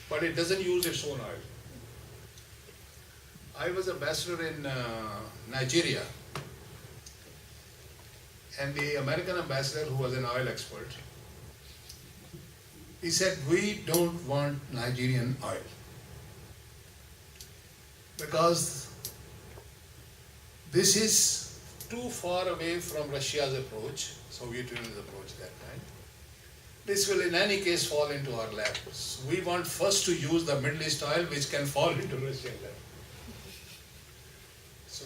but it doesn't use its own oil. I was ambassador in Nigeria, and the American ambassador, who was an oil expert, he said, we don't want Nigerian oil because this is too far away from Russia's approach, Soviet Union's approach at that time. This will in any case fall into our laps. We want first to use the Middle East oil which can fall into Russian lap. So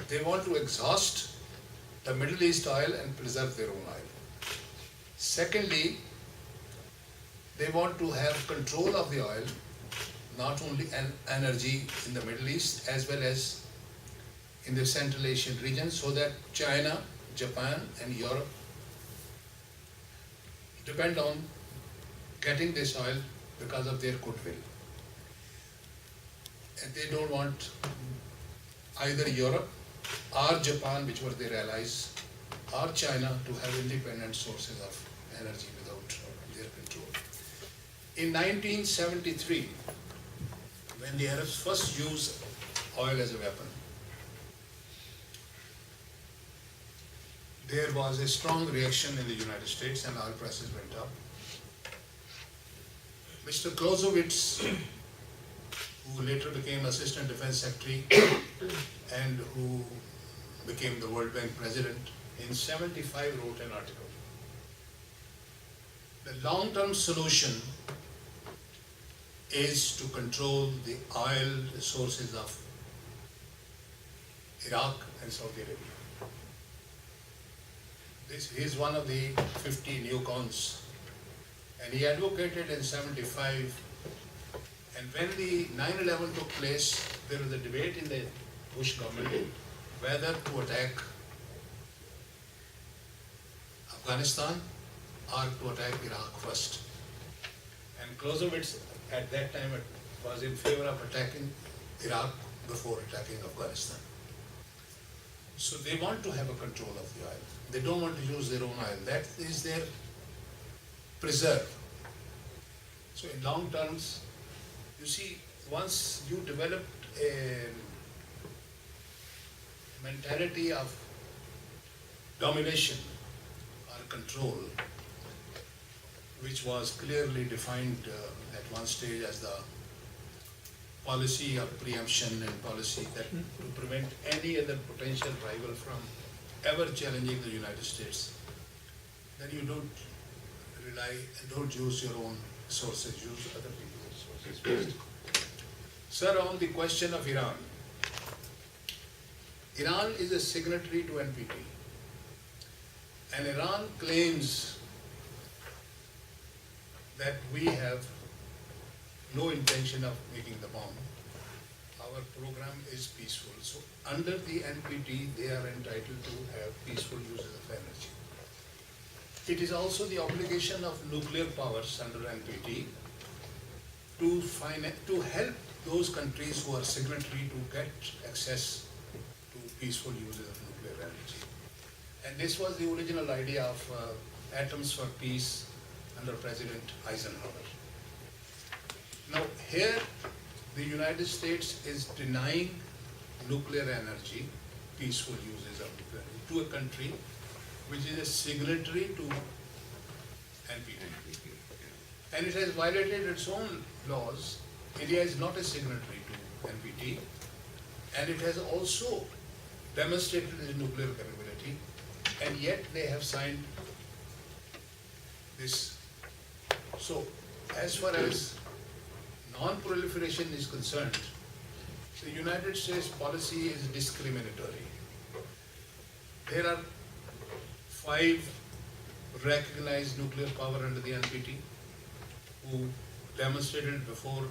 they want to exhaust the Middle East oil and preserve their own oil. Secondly, they want to have control of the oil, not only energy in the Middle East as well as in the Central Asian region, so that China, Japan and Europe depend on getting this oil because of their goodwill. And they don't want either Europe or Japan, which were their allies, or China to have independent sources of energy without their control. In 1973, when the Arabs first used oil as a weapon, there was a strong reaction in the United States and oil prices went up. Mr. Clausewitz, who later became Assistant Defense Secretary and who became the World Bank President, in 75 wrote an article. The long-term solution is to control the oil resources of Iraq and Saudi Arabia. He is one of the 50 neocons, and he advocated in 75. And when the 9/11 took place, there was a debate in the Bush government whether to attack Afghanistan or to attack Iraq first. And Clausewitz at that time was in favor of attacking Iraq before attacking Afghanistan. So they want to have a control of the oil. They don't want to use their own oil. That is their preserve. So in long terms, you see, once you develop a mentality of domination or control, which was clearly defined at one stage as the policy of preemption and policy that to prevent any other potential rival from ever challenging the United States, then you don't rely and don't use your own sources, use other people's sources. Sir, on the question of Iran, Iran is a signatory to NPT, and Iran claims that we have no intention of making the bomb. Our program is peaceful. So under the NPT, they are entitled to have peaceful uses of energy. It is also the obligation of nuclear powers under NPT to help those countries who are signatory to get access to peaceful uses of nuclear energy. And this was the original idea of Atoms for Peace under President Eisenhower. Now here, the United States is denying nuclear energy, peaceful uses of nuclear energy, to a country which is a signatory to NPT. And it has violated its own laws. India is not a signatory to NPT, and it has also demonstrated its nuclear capability, and yet they have signed this. So, as far as non-proliferation is concerned, the United States policy is discriminatory. There are 5 recognized nuclear power under the NPT who demonstrated before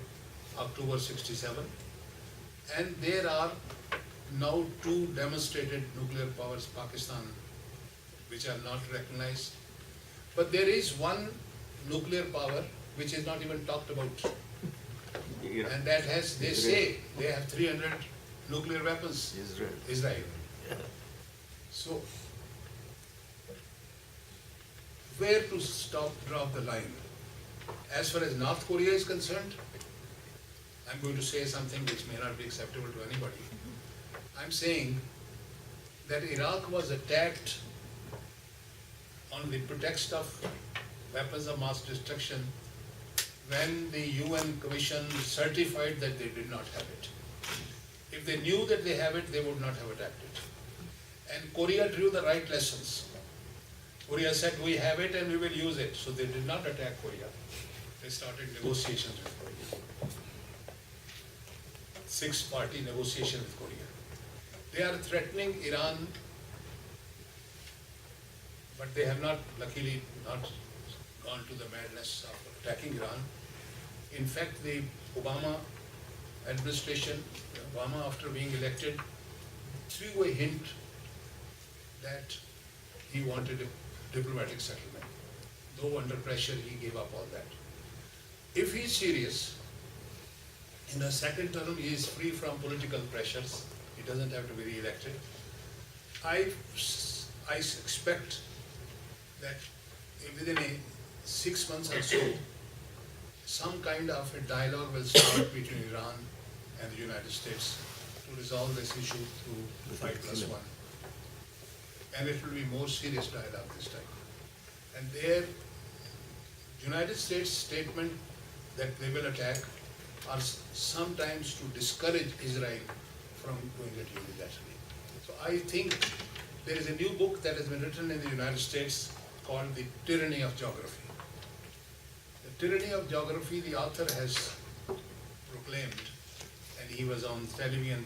October 67, and there are now 2 demonstrated nuclear powers, Pakistan, which are not recognized. But there is one nuclear power which is not even talked about. And that has, they say, they have 300 nuclear weapons. Israel. So, where to drop the line? As far as North Korea is concerned, I'm going to say something which may not be acceptable to anybody. I'm saying that Iraq was attacked on the pretext of weapons of mass destruction when the UN Commission certified that they did not have it. If they knew that they have it, they would not have attacked it. And Korea drew the right lessons. Korea said, we have it and we will use it. So they did not attack Korea. They started negotiations with Korea. 6-party negotiation with Korea. They are threatening Iran, but they have not, luckily, not gone to the madness of attacking Iran. In fact, the Obama administration, Obama after being elected, threw a hint that he wanted a diplomatic settlement. Though under pressure, he gave up all that. If he is serious, in the second term, he is free from political pressures. He doesn't have to be re-elected. I expect that within 6 months or so, some kind of a dialogue will start between Iran and the United States to resolve this issue through 5+1. And it will be more serious dialogue this time. And there, United States statement that they will attack are sometimes to discourage Israel from doing it unilaterally. So I think there is a new book that has been written in the United States called The Tyranny of Geography. The Tyranny of Geography, the author has proclaimed, and he was on television a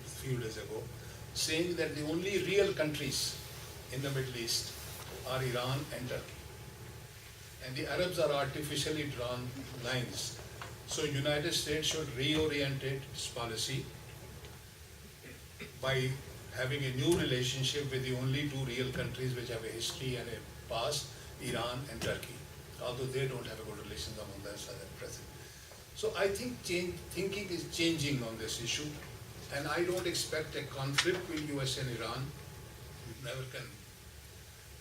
few days ago, saying that the only real countries in the Middle East are Iran and Turkey. And the Arabs are artificially drawn lines. So United States should reorient its policy by having a new relationship with the only two real countries which have a history and a past, Iran and Turkey, although they don't have a good relations among themselves at present. So I think thinking is changing on this issue, and I don't expect a conflict between US and Iran. It never can.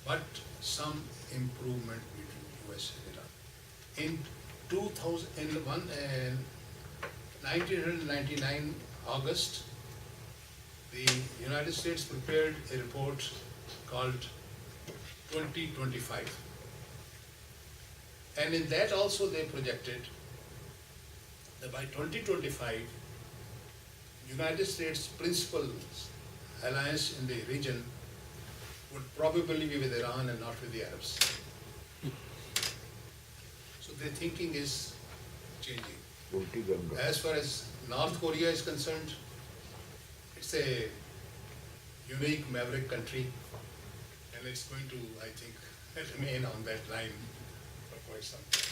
But some improvement between US and Iran. In 1999 August, the United States prepared a report called 2025. And in that also they projected that by 2025, United States principal alliance in the region would probably be with Iran and not with the Arabs. So their thinking is changing. As far as North Korea is concerned, it's a unique maverick country, and it's going to, I think, remain on that line for quite some time.